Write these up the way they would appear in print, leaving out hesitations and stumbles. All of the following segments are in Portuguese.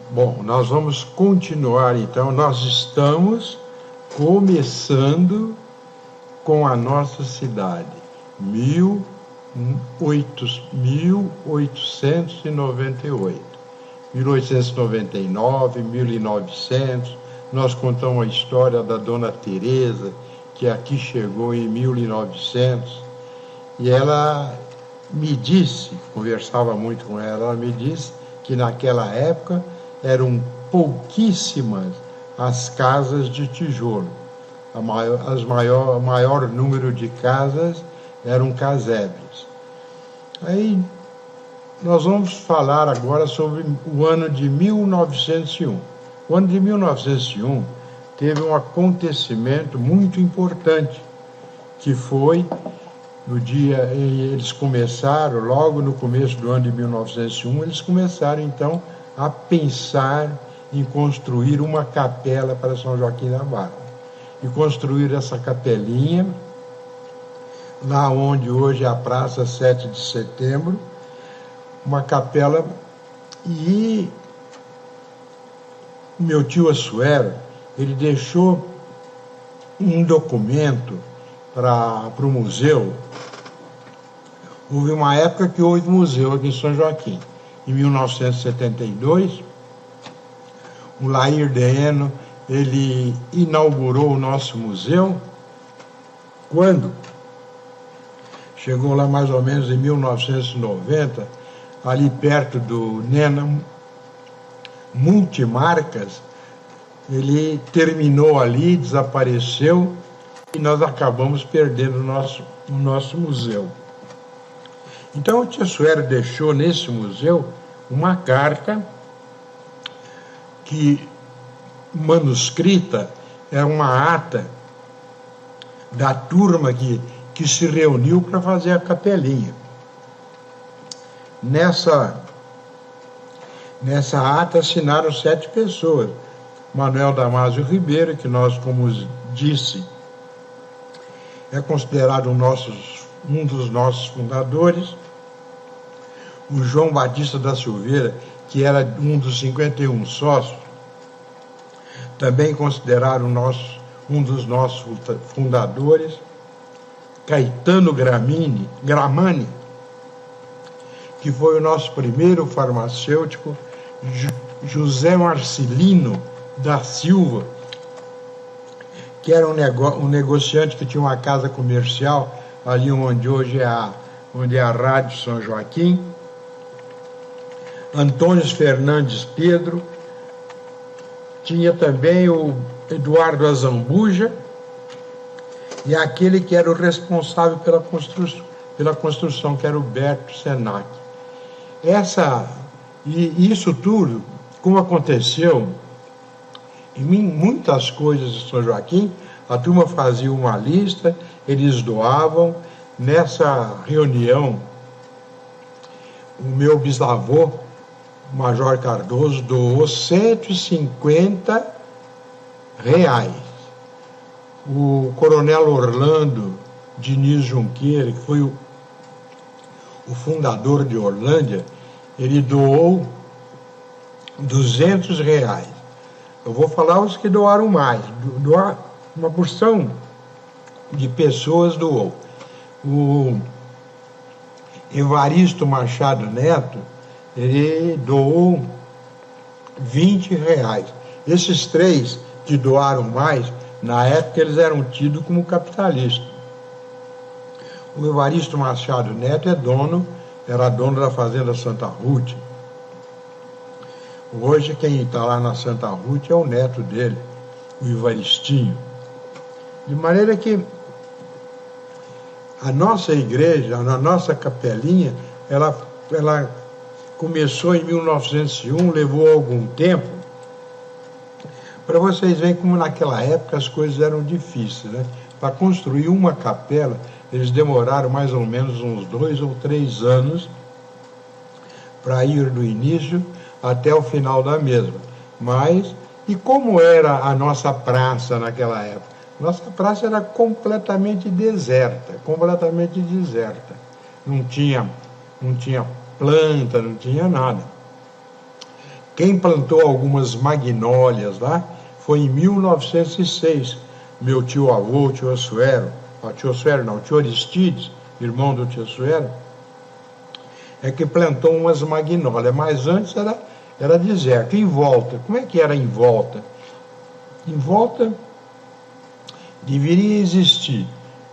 Bom, nós vamos continuar então. Nós estamos começando com a nossa cidade, 1898, 1899, 1900. Nós contamos a história da Dona Teresa, que aqui chegou em 1900, e ela me disse, conversava muito com ela me disse que naquela época eram pouquíssimas as casas de tijolo. O maior número de casas eram casebres. Aí nós vamos falar agora sobre o ano de 1901. O ano de 1901 teve um acontecimento muito importante, que foi no dia, eles começaram, logo no começo do ano de 1901, eles começaram então a pensar em construir uma capela para São Joaquim da Barra. E construir essa capelinha, lá onde hoje é a Praça 7 de Setembro, uma capela, e meu tio Assuero, ele deixou um documento para o museu. Houve uma época que houve museu aqui em São Joaquim. Em 1972, o Lair Deeno, ele inaugurou o nosso museu. Quando chegou lá mais ou menos em 1990, ali perto do Nena Multimarcas, ele terminou ali, desapareceu, e nós acabamos perdendo o nosso museu. Então o tio Assuero deixou nesse museu uma carta que, manuscrita, é uma ata da turma que se reuniu para fazer a capelinha. Nessa ata assinaram 7 pessoas. Manuel Damásio Ribeiro, que nós, como disse, é considerado um dos nossos fundadores. O João Batista da Silveira, que era um dos 51 sócios, também considerado um dos nossos fundadores. Caetano Gramani, que foi o nosso primeiro farmacêutico. José Marcelino da Silva, que era um negociante que tinha uma casa comercial ali onde hoje é a Rádio São Joaquim. Antônio Fernandes Pedro, tinha também o Eduardo Azambuja, e aquele que era o responsável pela construção, que era o Berto Senac. E isso tudo, como aconteceu em muitas coisas de São Joaquim, a turma fazia uma lista, eles doavam. Nessa reunião, o meu bisavô, Major Cardoso, doou R$150. O coronel Orlando Diniz Junqueira, que foi o fundador de Orlândia, ele doou R$200. Eu vou falar os que doaram mais. Uma porção de pessoas doou. O Evaristo Machado Neto, ele doou R$20. Esses 3 que doaram mais, na época eles eram tidos como capitalistas. O Evaristo Machado Neto era dono da Fazenda Santa Ruth. Hoje quem está lá na Santa Ruth é o neto dele, o Evaristinho. De maneira que a nossa igreja, a nossa capelinha, ela começou em 1901, levou algum tempo, para vocês verem como naquela época as coisas eram difíceis, né? Para construir uma capela, eles demoraram mais ou menos uns 2 ou 3 anos para ir do início até o final da mesma. Mas, e como era a nossa praça naquela época? Nossa praça era completamente deserta. Não tinha planta, não tinha nada. Quem plantou algumas magnólias lá foi em 1906. Meu tio-avô, o tio Assuero, o tio Aristides, irmão do tio Assuero, é que plantou umas magnólias, mas antes era deserto. Em volta, como é que era em volta? Em volta deveria existir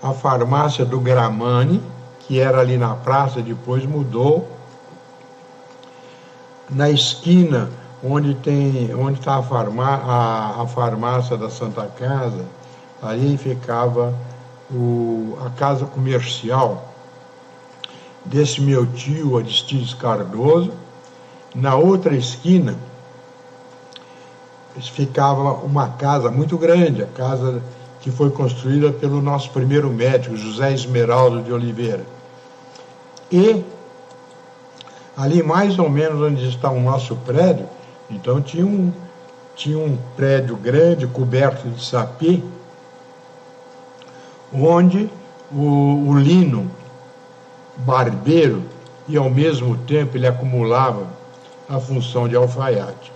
a farmácia do Gramani, que era ali na praça, depois mudou. Na esquina, onde está a farmácia da Santa Casa, ali ficava a casa comercial desse meu tio, Aristides Cardoso. Na outra esquina, ficava uma casa muito grande, a casa que foi construída pelo nosso primeiro médico, José Esmeraldo de Oliveira. E ali, mais ou menos onde está o nosso prédio, então tinha um prédio grande, coberto de sapê, onde o Lino, barbeiro, e ao mesmo tempo ele acumulava a função de alfaiate.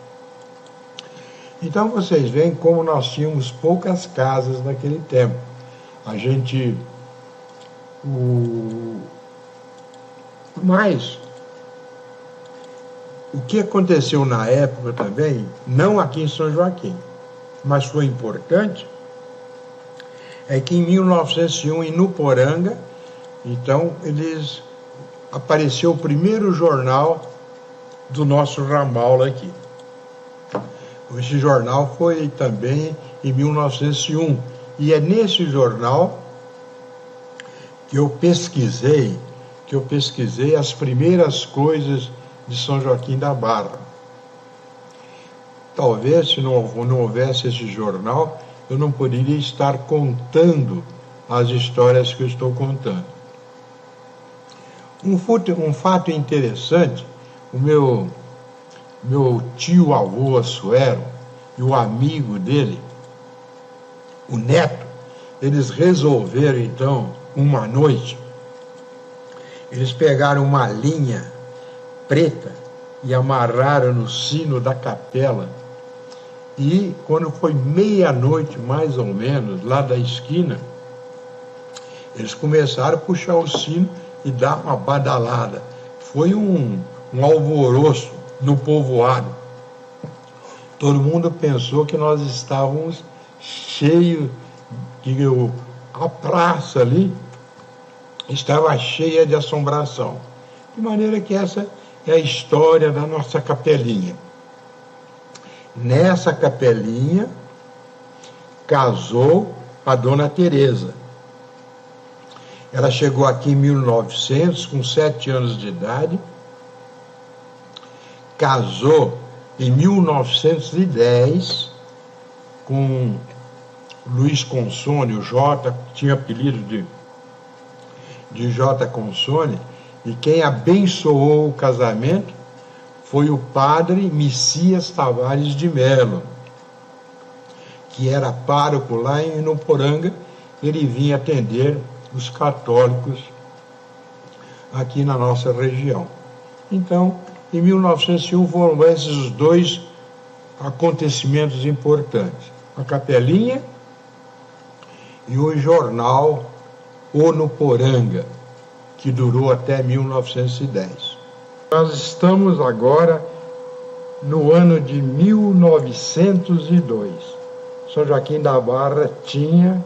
Então vocês veem como nós tínhamos poucas casas naquele tempo. Mas o que aconteceu na época também, não aqui em São Joaquim, mas foi importante, é que em 1901, em Nuporanga, então, apareceu o primeiro jornal do nosso ramal aqui. Esse jornal foi também em 1901, e é nesse jornal que eu pesquisei as primeiras coisas de São Joaquim da Barra. Talvez, se não houvesse esse jornal, eu não poderia estar contando as histórias que eu estou contando. Um fato interessante, o meu tio-avô Assuero e o amigo dele, o neto, eles resolveram, então, uma noite, eles pegaram uma linha preta e amarraram no sino da capela, e quando foi meia-noite, mais ou menos, lá da esquina, eles começaram a puxar o sino e dar uma badalada. Foi um alvoroço no povoado. Todo mundo pensou que nós estávamos cheios, que a praça ali estava cheia de assombração. De maneira que essa é a história da nossa capelinha. Nessa capelinha casou a Dona Teresa. Ela chegou aqui em 1900, com 7 anos de idade, casou em 1910 com Luiz Consone, o Jota, que tinha apelido de J. Consone, e quem abençoou o casamento foi o padre Messias Tavares de Melo, que era pároco lá em Nuporanga. Ele vinha atender os católicos aqui na nossa região. Então, em 1901 foram esses os dois acontecimentos importantes: a capelinha e o jornal O Nuporanga, que durou até 1910. Nós estamos agora no ano de 1902. São Joaquim da Barra tinha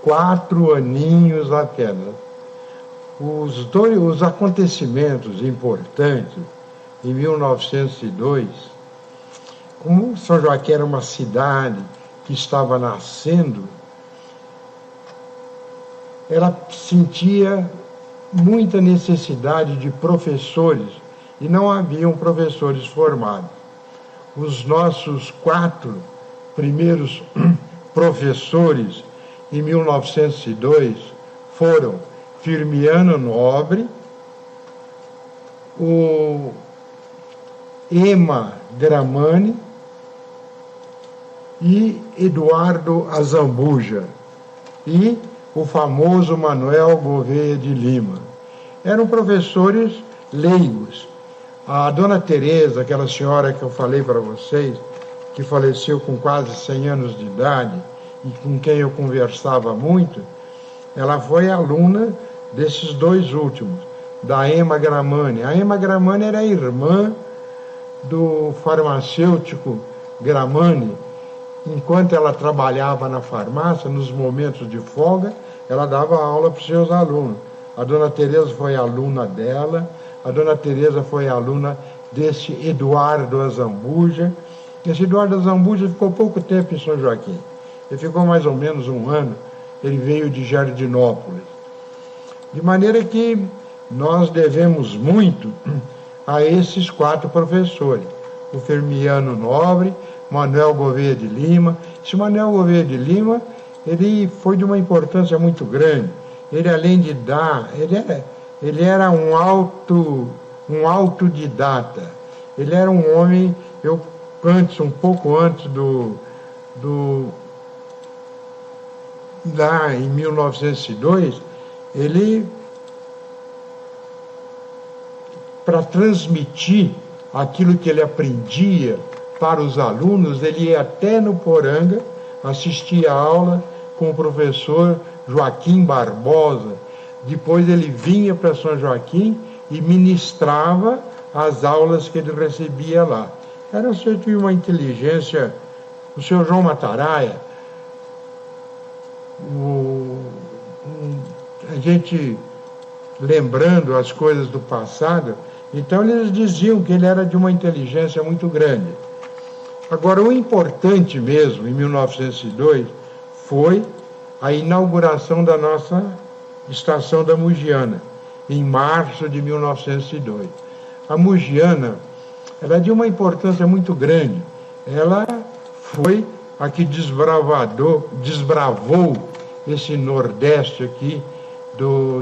4 aninhos apenas. Os acontecimentos importantes em 1902, como São Joaquim era uma cidade que estava nascendo, ela sentia muita necessidade de professores e não haviam professores formados. Os nossos 4 primeiros professores em 1902 foram Firmiano Nobre, o Ema Gramani e Eduardo Azambuja, e o famoso Manuel Gouveia de Lima. Eram professores leigos. A dona Teresa, aquela senhora que eu falei para vocês, que faleceu com quase 100 anos de idade e com quem eu conversava muito, ela foi aluna desses dois últimos, da Emma Gramani. A Emma Gramani era irmã do farmacêutico Gramani. Enquanto ela trabalhava na farmácia, nos momentos de folga, ela dava aula para os seus alunos. A dona Teresa foi aluna dela, a dona Teresa foi aluna desse Eduardo Azambuja. Esse Eduardo Azambuja ficou pouco tempo em São Joaquim. Ele ficou mais ou menos um ano, ele veio de Jardinópolis. De maneira que nós devemos muito a esses 4 professores. O Firmiano Nobre, Manuel Gouveia de Lima. Esse Manuel Gouveia de Lima, ele foi de uma importância muito grande. Ele, além de dar, ele era um autodidata. Ele era um homem, um pouco antes lá em 1902, ele, para transmitir aquilo que ele aprendia para os alunos, ele ia até no Poranga, assistia a aula com o professor Joaquim Barbosa. Depois ele vinha para São Joaquim e ministrava as aulas que ele recebia lá. Era um sujeito de uma inteligência. O senhor João Mataraia, a gente lembrando as coisas do passado, então eles diziam que ele era de uma inteligência muito grande. Agora, o importante mesmo, em 1902, foi a inauguração da nossa estação da Mugiana, em março de 1902. A Mugiana era de uma importância muito grande. Ela foi a que desbravou esse Nordeste aqui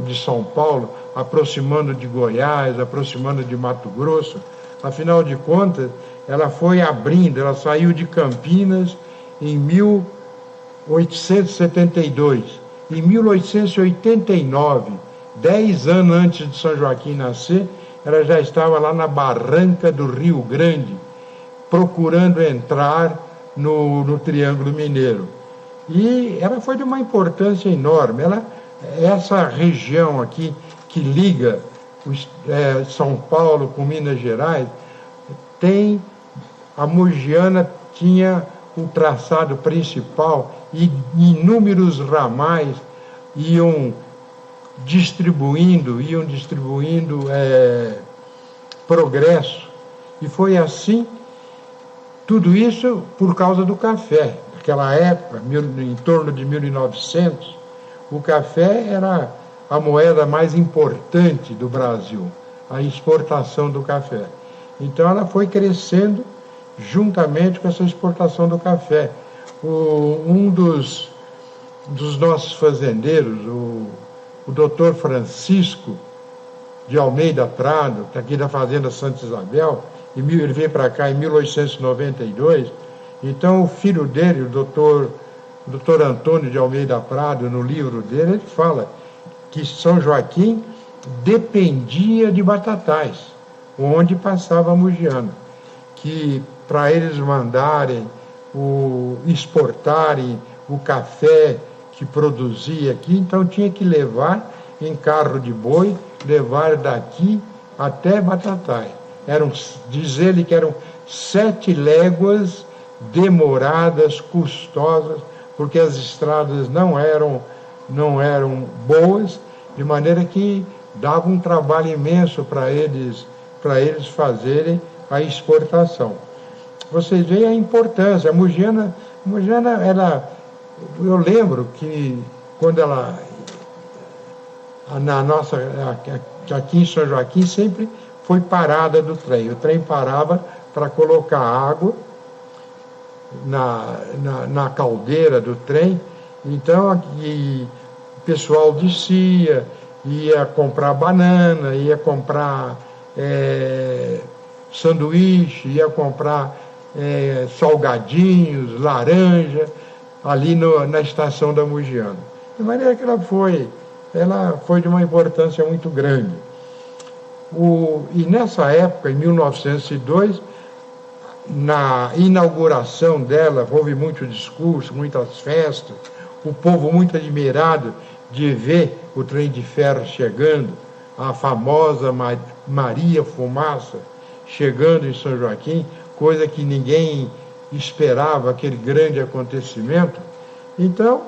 de São Paulo, aproximando de Goiás, aproximando de Mato Grosso. Afinal de contas, ela foi abrindo, ela saiu de Campinas em 1872. Em 1889, 10 anos antes de São Joaquim nascer, ela já estava lá na barranca do Rio Grande, procurando entrar no Triângulo Mineiro. E ela foi de uma importância enorme. Essa região aqui que liga São Paulo com Minas Gerais, a Mugiana tinha o traçado principal e inúmeros ramais iam distribuindo progresso. E foi assim, tudo isso por causa do café. Naquela época, em torno de 1900, o café era a moeda mais importante do Brasil, a exportação do café. Então ela foi crescendo juntamente com essa exportação do café. Um dos nossos fazendeiros, o doutor Francisco de Almeida Prado, que é aqui da Fazenda Santa Isabel, ele veio para cá em 1892, então o filho dele, o doutor Antônio de Almeida Prado, no livro dele, ele fala que São Joaquim dependia de Batatais, onde passava a Mugiana, que para eles mandarem, exportarem o café que produzia aqui, então tinha que levar em carro de boi, levar daqui até Batatais. Diz ele que eram 7 léguas demoradas, custosas, porque as estradas não eram boas, de maneira que dava um trabalho imenso para eles fazerem a exportação. Vocês veem a importância. A Mugiana, eu lembro que quando aqui em São Joaquim sempre foi parada do trem. O trem parava para colocar água na caldeira do trem. Então, o pessoal descia, ia comprar banana, ia comprar sanduíche, ia comprar salgadinhos, laranja, ali na estação da Mugiana. De maneira que ela foi de uma importância muito grande. E nessa época, em 1902, na inauguração dela, houve muito discurso, muitas festas, o povo muito admirado de ver o trem de ferro chegando, a famosa Maria Fumaça chegando em São Joaquim, coisa que ninguém esperava, aquele grande acontecimento. Então,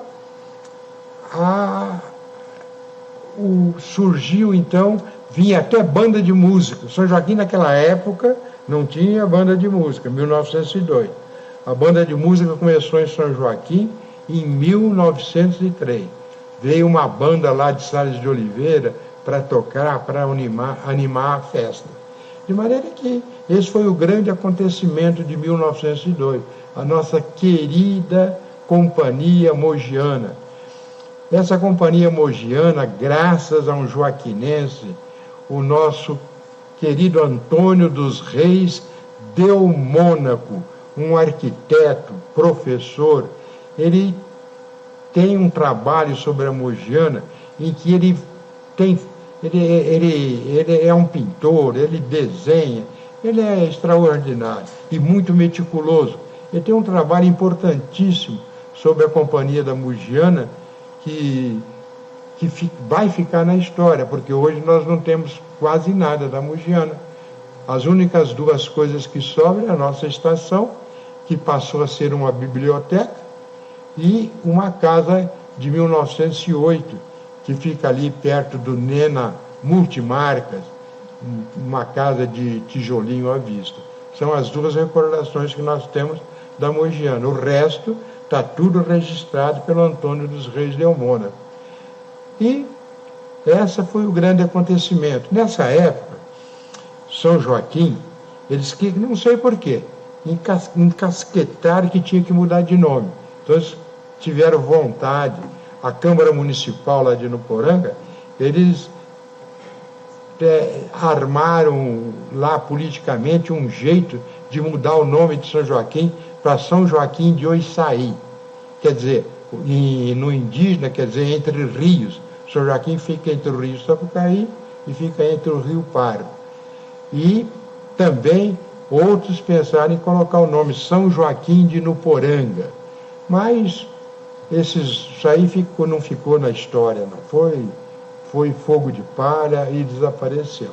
surgiu então, vinha até banda de música. São Joaquim naquela época não tinha banda de música, 1902. A banda de música começou em São Joaquim em 1903. Veio uma banda lá de Salles de Oliveira para tocar, para animar a festa. De maneira que esse foi o grande acontecimento de 1902, a nossa querida Companhia Mogiana. Essa Companhia Mogiana, graças a um joaquinense, o nosso querido Antônio dos Reis Delmônaco, um arquiteto, professor, ele tem um trabalho sobre a Mogiana em que ele é um pintor, ele desenha, ele é extraordinário e muito meticuloso. Ele tem um trabalho importantíssimo sobre a Companhia da Mogiana que vai ficar na história, porque hoje nós não temos quase nada da Mogiana. As únicas duas coisas que sobram é a nossa estação, que passou a ser uma biblioteca, e uma casa de 1908, que fica ali perto do Nena Multimarcas, uma casa de tijolinho à vista. São as duas recordações que nós temos da Mogiana. O resto está tudo registrado pelo Antônio dos Reis Delmônaco. E esse foi o grande acontecimento. Nessa época, São Joaquim, eles que, não sei porquê, encasquetaram que tinha que mudar de nome. Então eles tiveram vontade, a Câmara Municipal lá de Nuporanga, eles armaram lá politicamente um jeito de mudar o nome de São Joaquim para São Joaquim de Oiçaí. Quer dizer, no indígena, quer dizer, entre rios. São Joaquim fica entre o rio Sapucaí e fica entre o rio Pardo. E também outros pensaram em colocar o nome São Joaquim de Nuporanga. Mas isso aí não ficou na história, não. Foi fogo de palha e desapareceu.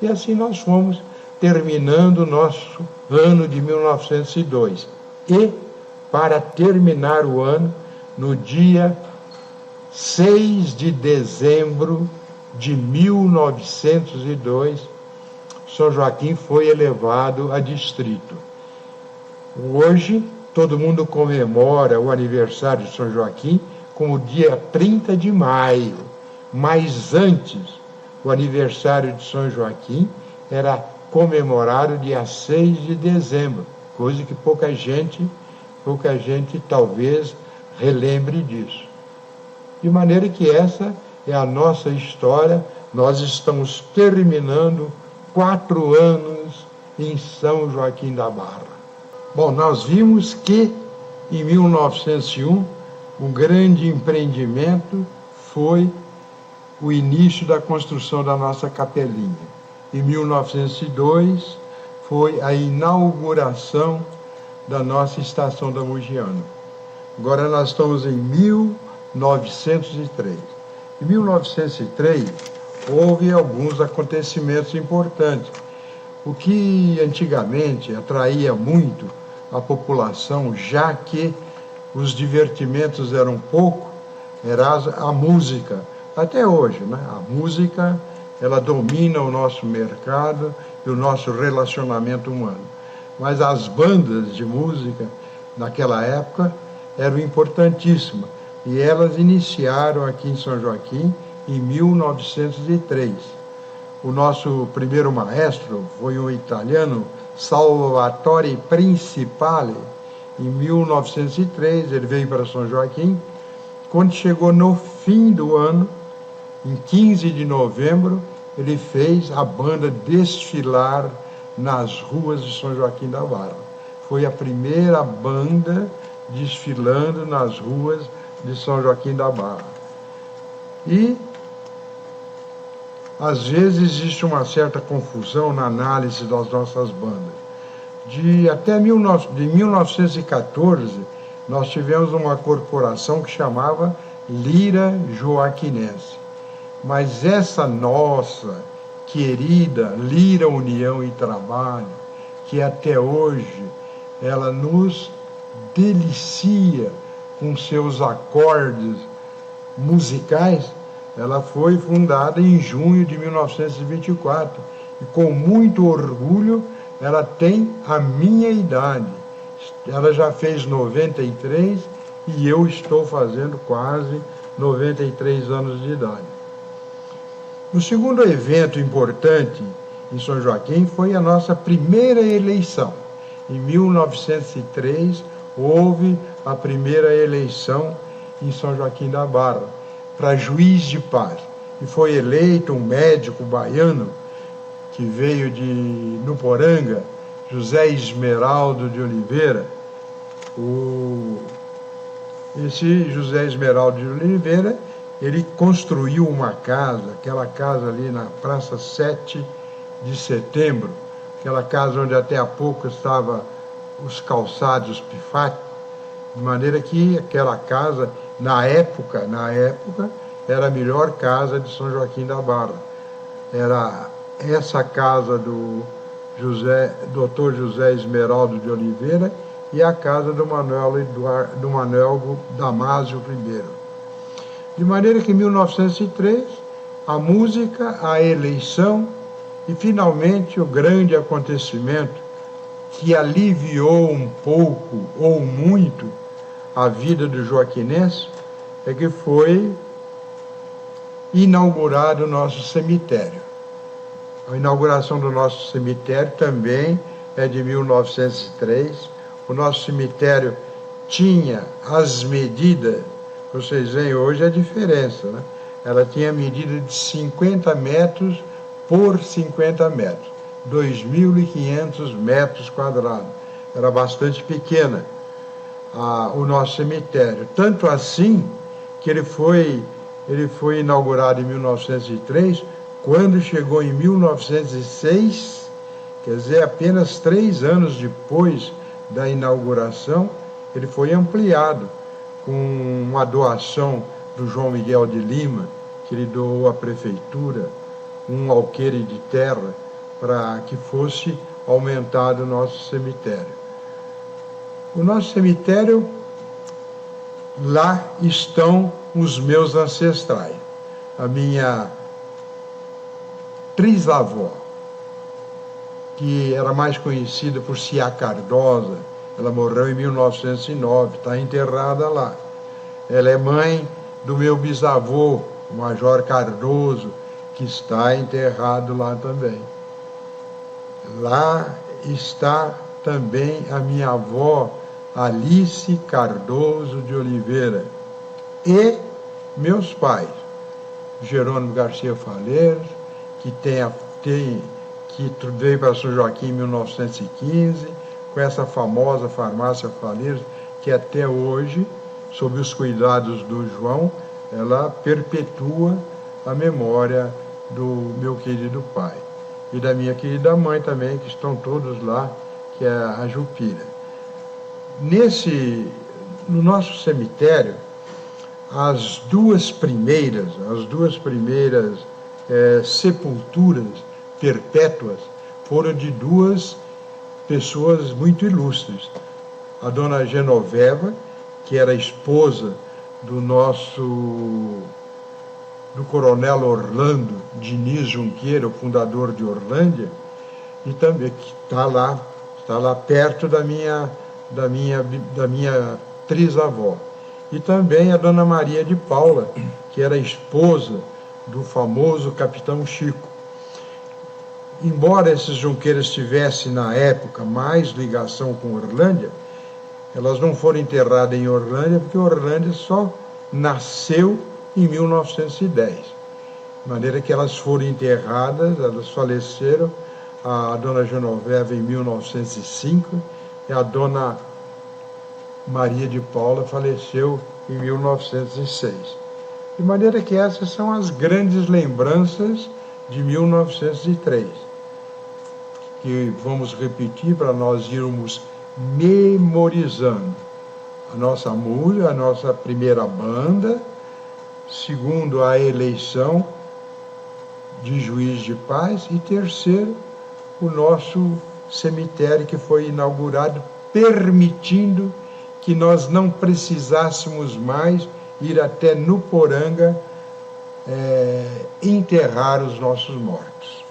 E assim nós fomos terminando o nosso ano de 1902. E, para terminar o ano, no dia 6 de dezembro de 1902, São Joaquim foi elevado a distrito. Hoje, todo mundo comemora o aniversário de São Joaquim como dia 30 de maio. Mas antes, o aniversário de São Joaquim era comemorado dia 6 de dezembro, coisa que pouca gente talvez relembre disso. De maneira que essa é a nossa história. Nós estamos terminando 4 anos em São Joaquim da Barra. Bom, nós vimos que em 1901 o grande empreendimento foi o início da construção da nossa capelinha. Em 1902 foi a inauguração da nossa estação da Mogiana. Agora nós estamos em 1903. Em 1903 houve alguns acontecimentos importantes. O que antigamente atraía muito a população, já que os divertimentos eram pouco, era a música. Até hoje, né? A música, ela domina o nosso mercado e o nosso relacionamento humano. Mas as bandas de música, naquela época, eram importantíssimas. E elas iniciaram aqui em São Joaquim em 1903. O nosso primeiro maestro foi um italiano, Salvatore Principale. Em 1903, ele veio para São Joaquim. Quando chegou no fim do ano, em 15 de novembro, ele fez a banda desfilar nas ruas de São Joaquim da Barra. Foi a primeira banda desfilando nas ruas de São Joaquim da Barra. E às vezes existe uma certa confusão na análise das nossas bandas. Até 1914, nós tivemos uma corporação que chamava Lira Joaquinense. Mas essa nossa querida Lira União e Trabalho, que até hoje ela nos delicia com seus acordes musicais, ela foi fundada em junho de 1924 e com muito orgulho ela tem a minha idade. Ela já fez 93 e eu estou fazendo quase 93 anos de idade. O segundo evento importante em São Joaquim foi a nossa primeira eleição. Em 1903, houve a primeira eleição em São Joaquim da Barra, para juiz de paz. E foi eleito um médico baiano que veio de Nuporanga, José Esmeraldo de Oliveira. Esse José Esmeraldo de Oliveira, ele construiu uma casa, aquela casa ali na Praça 7 de Setembro, aquela casa onde até há pouco estavam os calçados Pifat, de maneira que aquela casa, na época, era a melhor casa de São Joaquim da Barra. Era essa casa do Dr. José Esmeraldo de Oliveira e a casa do Manuel Damásio Ribeiro. De maneira que em 1903, a música, a eleição e, finalmente, o grande acontecimento que aliviou um pouco ou muito a vida do joaquinense é que foi inaugurado o nosso cemitério. A inauguração do nosso cemitério também é de 1903. O nosso cemitério tinha as medidas, vocês veem hoje a diferença, né? Ela tinha medida de 50 metros por 50 metros, 2.500 metros quadrados. Era bastante pequena o nosso cemitério. Tanto assim que ele foi inaugurado em 1903, quando chegou em 1906, quer dizer, apenas 3 anos depois da inauguração, ele foi ampliado com uma doação do João Miguel de Lima, que ele doou à prefeitura um alqueire de terra para que fosse aumentado o nosso cemitério. O nosso cemitério, lá estão os meus ancestrais. A minha trisavó, que era mais conhecida por Cia Cardosa, ela morreu em 1909, está enterrada lá. Ela é mãe do meu bisavô, o Major Cardoso, que está enterrado lá também. Lá está também a minha avó, Alice Cardoso de Oliveira, e meus pais, Jerônimo Garcia Faleiros, que veio para São Joaquim em 1915, com essa famosa farmácia Faleiros, que até hoje, sob os cuidados do João, ela perpetua a memória do meu querido pai. E da minha querida mãe também, que estão todos lá, que é a Jupira. No nosso cemitério, as duas primeiras sepulturas perpétuas foram de duas pessoas muito ilustres. A dona Genoveva, que era esposa do coronel Orlando Diniz Junqueira, o fundador de Orlândia, e também que está lá perto da minha trisavó. E também a dona Maria de Paula, que era esposa do famoso Capitão Chico. Embora esses Junqueiras tivessem, na época, mais ligação com Orlândia, elas não foram enterradas em Orlândia, porque Orlândia só nasceu em 1910. De maneira que elas foram enterradas, elas faleceram, a dona Genoveva em 1905, e a dona Maria de Paula faleceu em 1906. De maneira que essas são as grandes lembranças de 1903, que vamos repetir para nós irmos memorizando. A nossa música, a nossa primeira banda, segundo, a eleição de juiz de paz, e terceiro, o nosso cemitério que foi inaugurado, permitindo que nós não precisássemos mais ir até Nuporanga enterrar os nossos mortos.